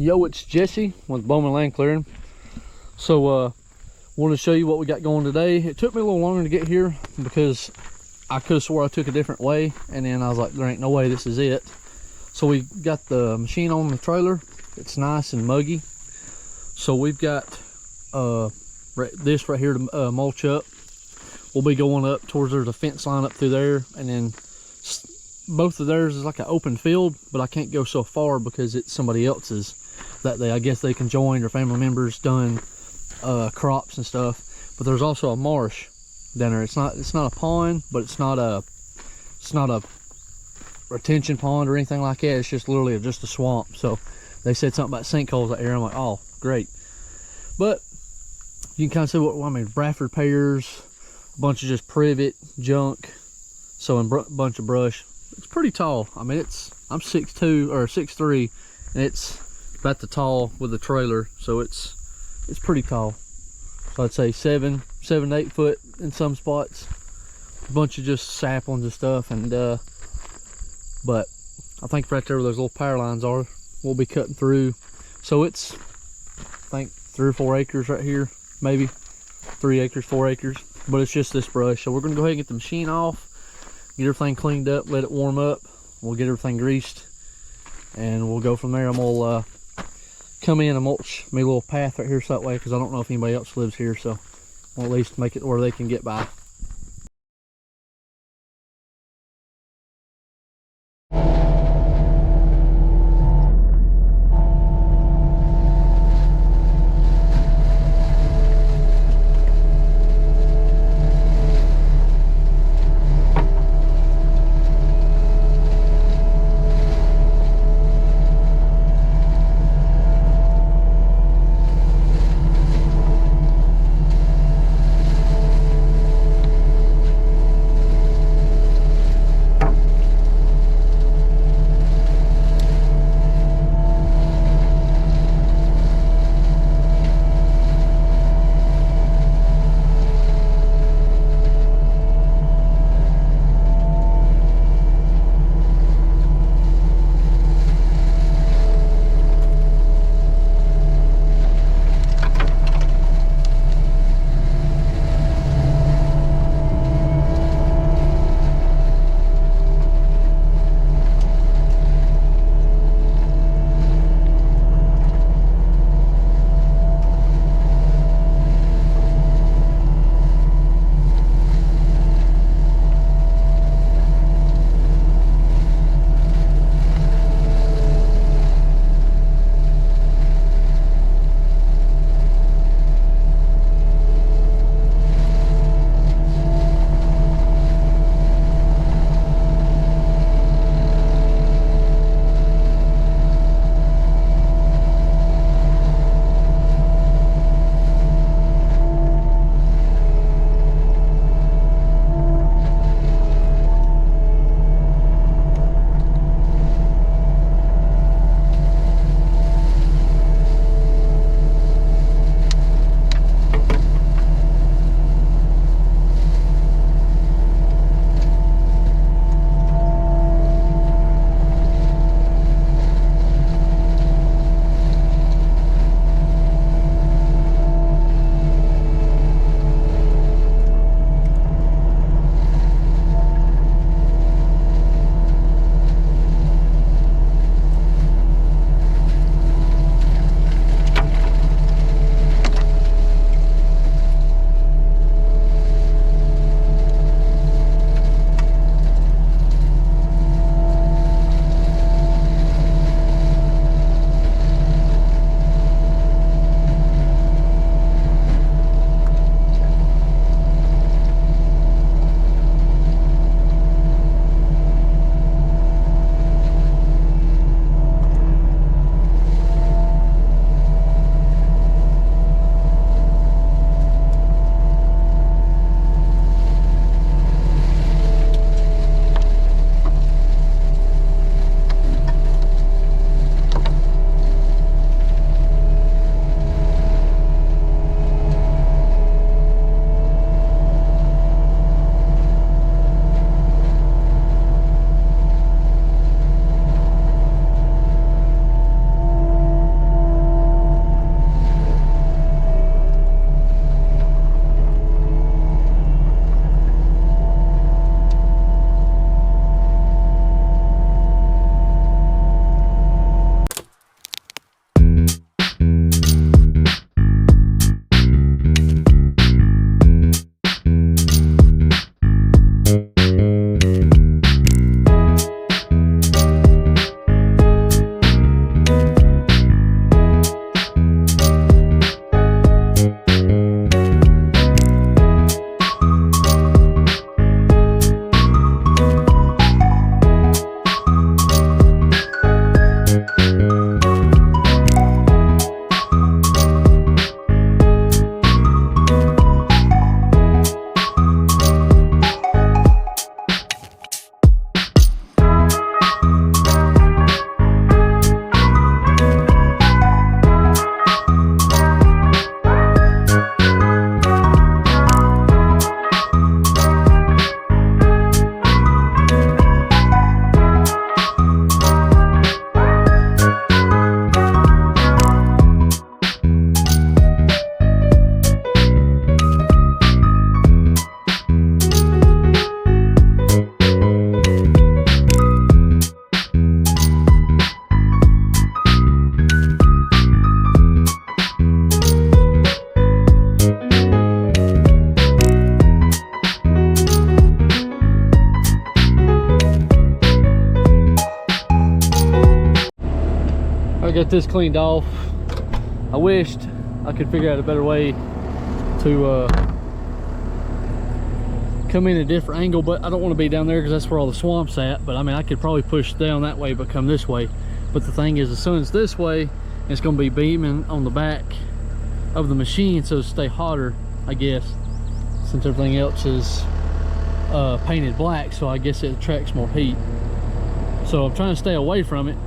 Yo, it's Jesse with Bowman Land Clearing. So want to show you what we got going today. It took me a little longer to get here because I could have swore I took a different way, and then I was like, there ain't no way this is it. So we got the machine on the trailer. It's nice and muggy. So we've got this right here to mulch up. We'll be going up towards, there's a fence line up through there, and then both of theirs is like an open field, but I can't go so far because it's somebody else's that I guess they can join, their family members done crops and stuff. But there's also a marsh down there. It's not a pond, but it's not a retention pond or anything like that. It's just literally just a swamp. So they said something about sinkholes out there. I'm like, oh great. But you can kind of see what I mean. Bradford pears, a bunch of just privet junk, so a bunch of brush. It's pretty tall. I mean, I'm 6'2" or 6'3", and it's about the tall with the trailer, so it's pretty tall. So I'd say 7 to 8 foot in some spots. A bunch of just saplings and stuff, and but I think right there where those little power lines are, we'll be cutting through. So it's, I think, 3 or 4 acres right here, maybe 3 acres, 4 acres, but it's just this brush. So we're gonna go ahead and get the machine off, get everything cleaned up, let it warm up. We'll get everything greased, and we'll go from there. I'm gonna come in and mulch me a little path right here so that way, because I don't know if anybody else lives here, so we'll at least make it where they can get by. got this cleaned off. I wished I could figure out a better way to come in a different angle, but I don't want to be down there because that's where all the swamp's at. But I mean, I could probably push down that way but come this way. But the thing is, the sun's this way, it's going to be beaming on the back of the machine, so it'll stay hotter, I guess, since everything else is painted black. So I guess it attracts more heat. So I'm trying to stay away from it,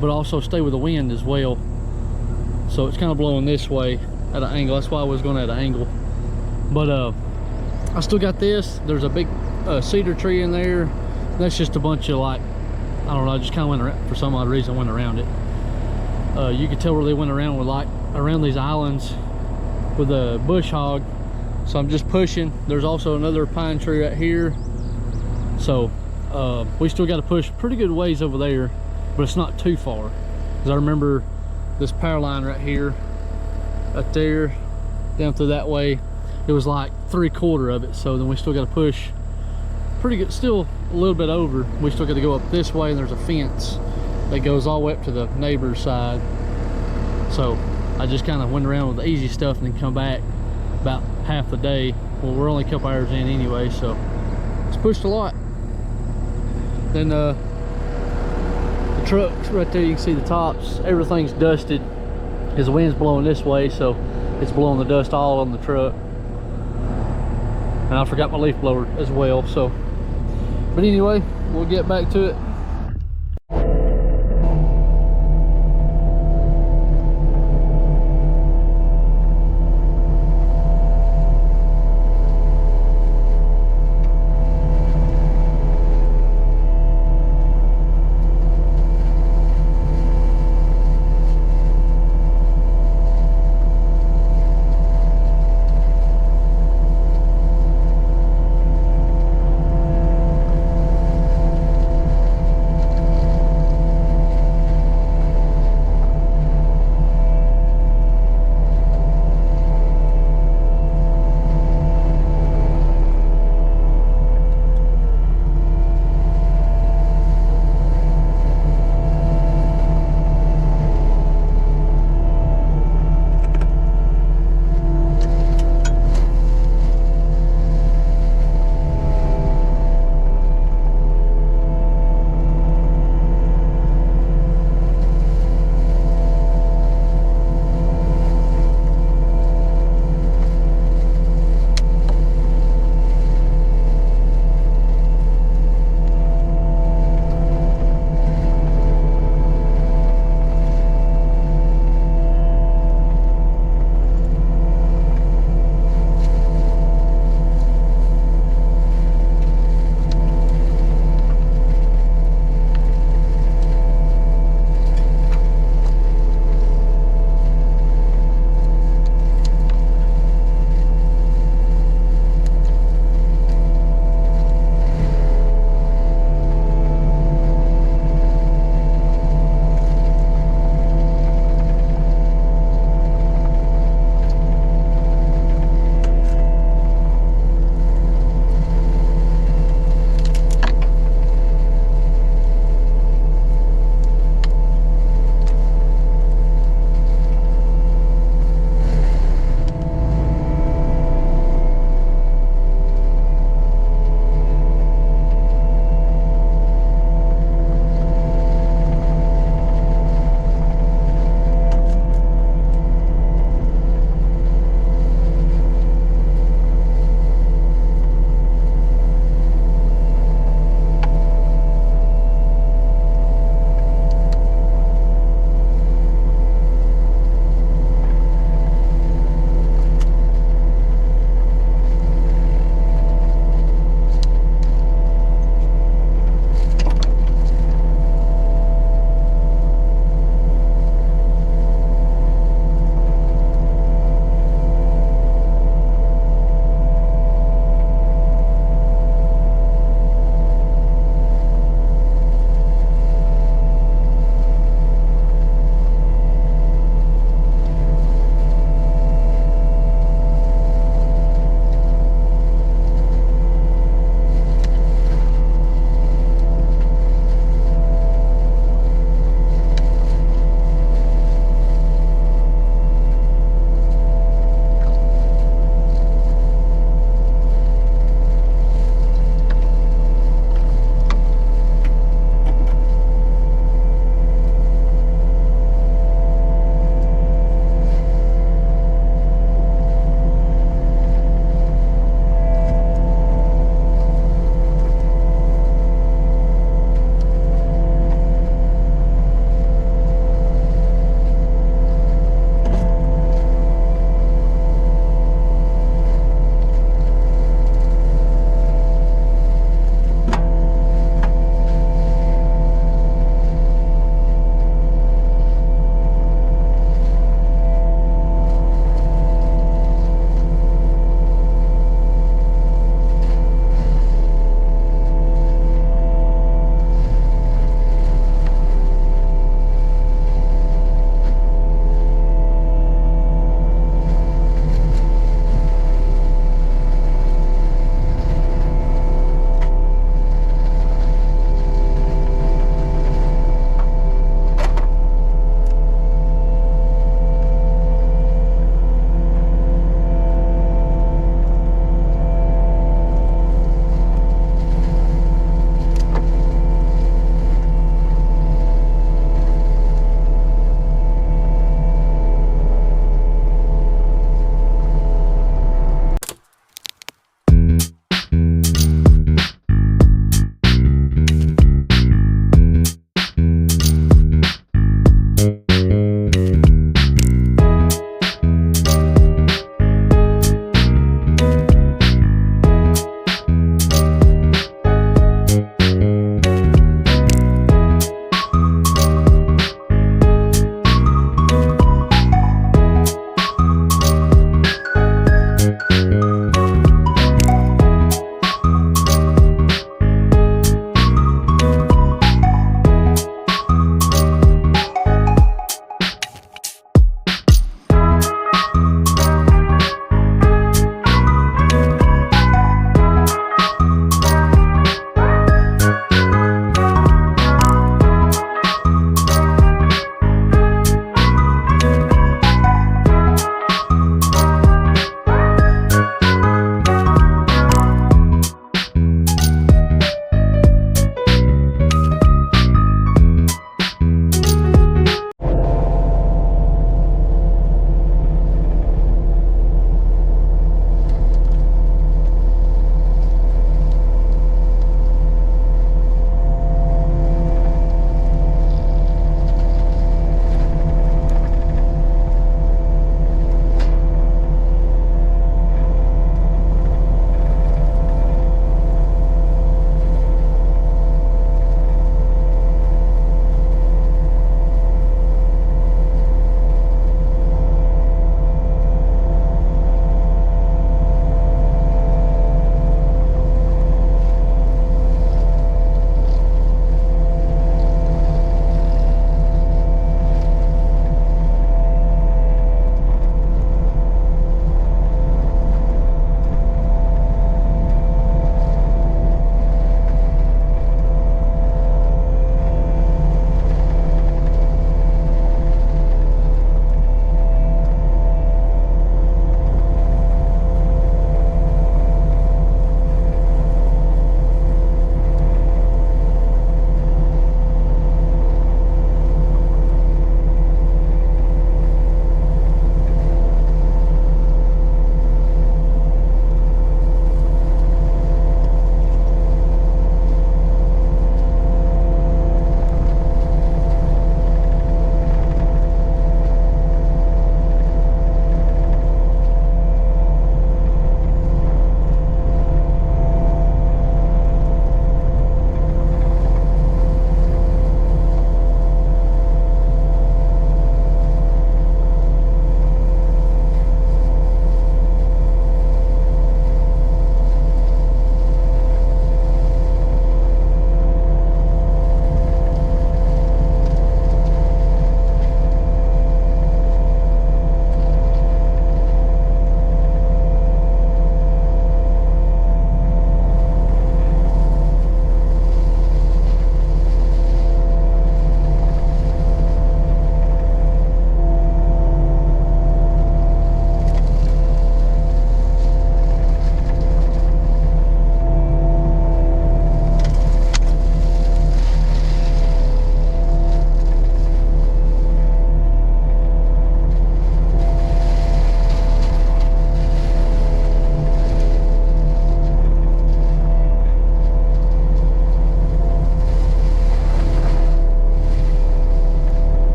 but also stay with the wind as well. So it's kind of blowing this way at an angle. That's why I was going at an angle. But I still got this. There's a big cedar tree in there. That's just a bunch of, like, I don't know, I just kind of went around, for some odd reason, went around it. You could tell where they went around with, like, around these islands with a bush hog. So I'm just pushing. There's also another pine tree right here. So we still got to push pretty good ways over there, but it's not too far. Because I remember this power line right here, right there, down through that way, it was like 3/4 of it. So then we still got to push pretty good, still a little bit over. We still got to go up this way, and there's a fence that goes all the way up to the neighbor's side. So I just kind of went around with the easy stuff and then come back about half the day. Well, we're only a couple hours in anyway, so it's pushed a lot. Then the trucks right there, you can see the tops, everything's dusted because the wind's blowing this way, so it's blowing the dust all on the truck. And I forgot my leaf blower as well. So, but anyway, we'll get back to it.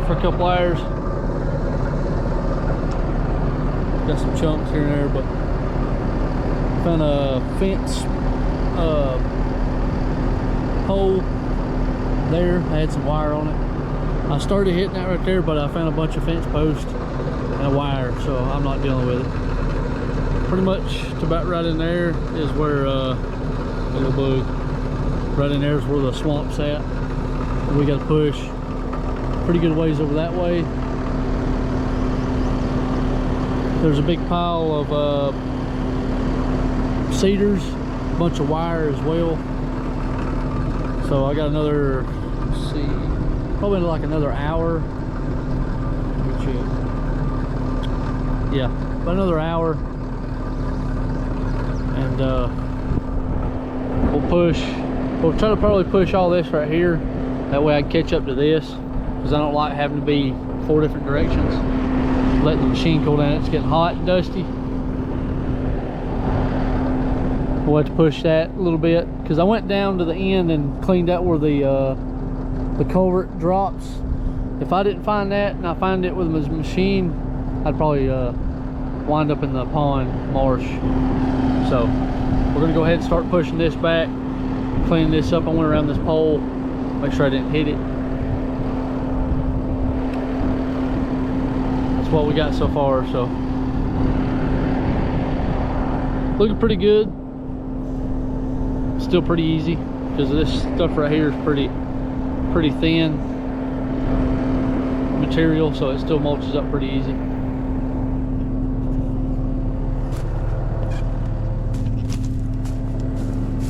for a couple hours. Got some chunks here and there, but found a fence pole there. I had some wire on it. I started hitting that right there, but I found a bunch of fence posts and a wire, so I'm not dealing with it. Pretty much to about right in there is where little bug. Right in there is where the swamp's at. And we got to push pretty good ways over that way. There's a big pile of cedars, a bunch of wire as well. So I got another, let's see, probably like another hour. Yeah, about another hour. And we'll try to probably push all this right here. That way I can catch up to this, because I don't like having to be 4 different directions. Letting the machine cool down. It's getting hot and dusty. We'll have to push that a little bit, because I went down to the end and cleaned out where the culvert drops. If I didn't find that and I find it with my machine, I'd probably wind up in the pond marsh. So we're gonna go ahead and start pushing this back, cleaning this up. I went around this pole, make sure I didn't hit it. What we got so far, so looking pretty good. Still pretty easy, because this stuff right here is pretty thin material, so it still mulches up pretty easy.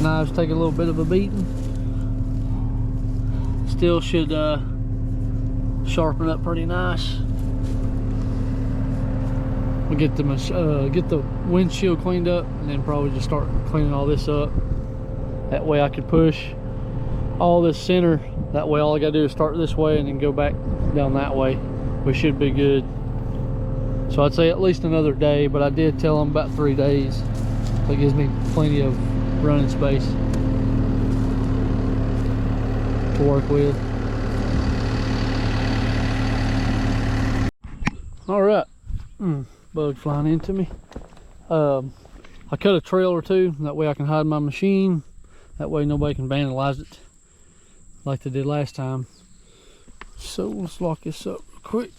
Knives take a little bit of a beating. Still should sharpen up pretty nice. We'll get the windshield cleaned up, and then probably just start cleaning all this up. That way I could push all this center. That way all I gotta do is start this way and then go back down that way. We should be good. So I'd say at least another day, but I did tell them about 3 days. So it gives me plenty of running space to work with. All right. Bug flying into me. I cut a trail or two, that way I can hide my machine. That way nobody can vandalize it like they did last time. So let's lock this up real quick.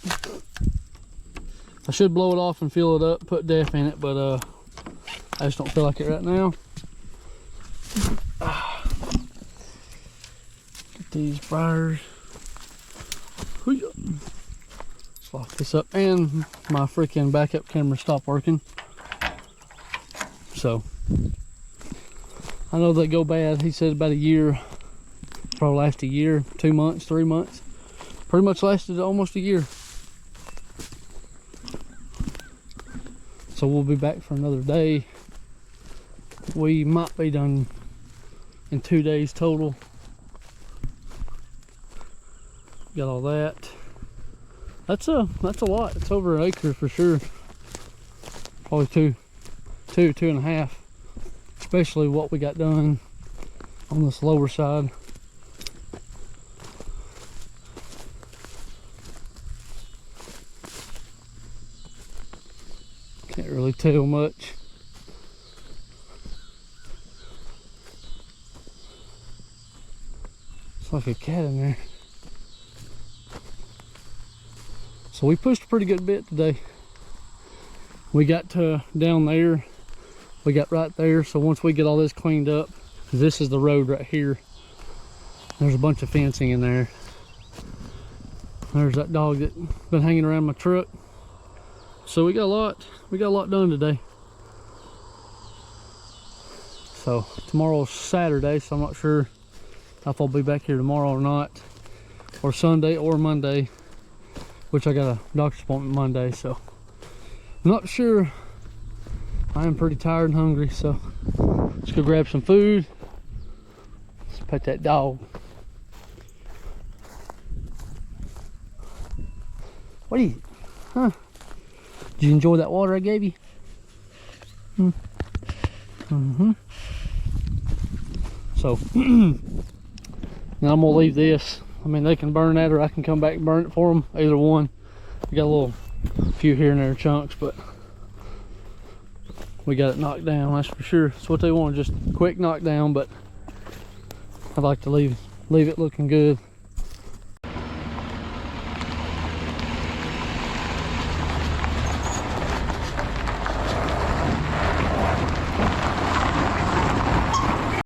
I should blow it off and fill it up, put DEF in it, but I just don't feel like it right now. Get these briars. Let's lock this up, and my freaking backup camera stopped working. So I know they go bad. He said about a year, probably last a year, 2 months, 3 months. Pretty much lasted almost a year. So we'll be back for another day. We might be done in 2 days total. Got all that. That's a lot. It's over an acre for sure. Probably two and a half. Especially what we got done on this lower side. Can't really tell much. It's like a cat in there. So we pushed a pretty good bit today. We got to down there. We got right there. So once we get all this cleaned up, this is the road right here. There's a bunch of fencing in there. There's that dog that's been hanging around my truck. So we got a lot done today. So tomorrow's Saturday, so I'm not sure if I'll be back here tomorrow or not, or Sunday or Monday, which I got a doctor's appointment Monday, so I'm not sure. I am pretty tired and hungry, so let's go grab some food. Let's pet that dog. What are you, huh? Did you enjoy that water I gave you? So now I'm gonna leave this. I mean, they can burn that or I can come back and burn it for them. Either one. We got a few here and there chunks, but we got it knocked down, that's for sure. It's what they want, just quick knockdown, but I'd like to leave it looking good.